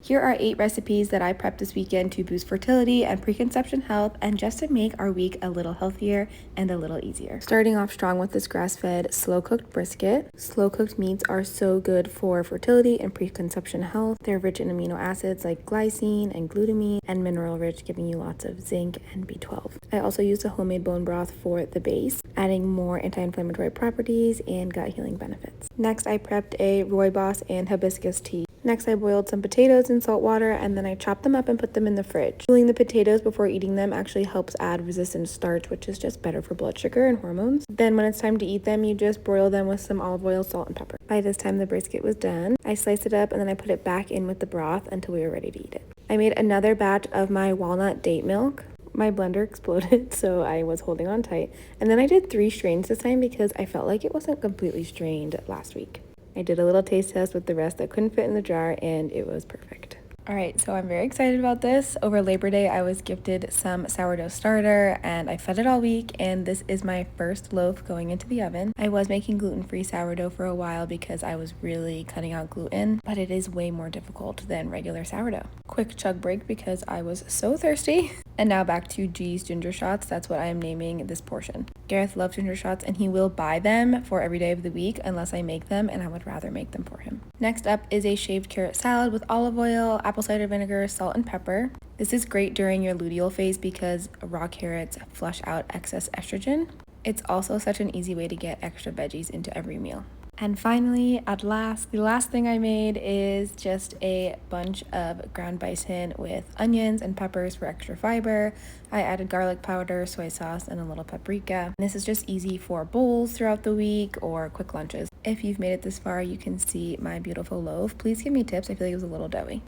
Here are 8 recipes that I prepped this weekend to boost fertility and preconception health and just to make our week a little healthier and a little easier. Starting off strong with this grass-fed slow-cooked brisket. Slow-cooked meats are so good for fertility and preconception health. They're rich in amino acids like glycine and glutamine and mineral-rich, giving you lots of zinc and B12. I also used a homemade bone broth for the base, adding more anti-inflammatory properties and gut healing benefits. Next, I prepped a rooibos and hibiscus tea. Next, I boiled some potatoes in salt water and then I chopped them up and put them in the fridge. Cooling the potatoes before eating them actually helps add resistant starch, which is just better for blood sugar and hormones. Then when it's time to eat them, you just broil them with some olive oil, salt, and pepper. By this time, the brisket was done. I sliced it up and then I put it back in with the broth until we were ready to eat it. I made another batch of my walnut date milk. My blender exploded, so I was holding on tight. And then I did 3 strains this time because I felt like it wasn't completely strained last week. I did a little taste test with the rest that couldn't fit in the jar and it was perfect. All right, so I'm very excited about this. Over Labor Day, I was gifted some sourdough starter and I fed it all week, and this is my first loaf going into the oven. I was making gluten-free sourdough for a while because I was really cutting out gluten, but it is way more difficult than regular sourdough. Quick chug break because I was so thirsty. And now back to G's ginger shots. That's what I am naming this portion. Gareth loves ginger shots and he will buy them for every day of the week unless I make them, and I would rather make them for him. Next up is a shaved carrot salad with olive oil, apple cider vinegar, salt, and pepper. This is great during your luteal phase because raw carrots flush out excess estrogen. It's also such an easy way to get extra veggies into every meal. And finally, the last thing I made is just a bunch of ground bison with onions and peppers for extra fiber. I added garlic powder, soy sauce, and a little paprika. This is just easy for bowls throughout the week or quick lunches. If you've made it this far, you can see my beautiful loaf. Please give me tips. I feel like it was a little doughy.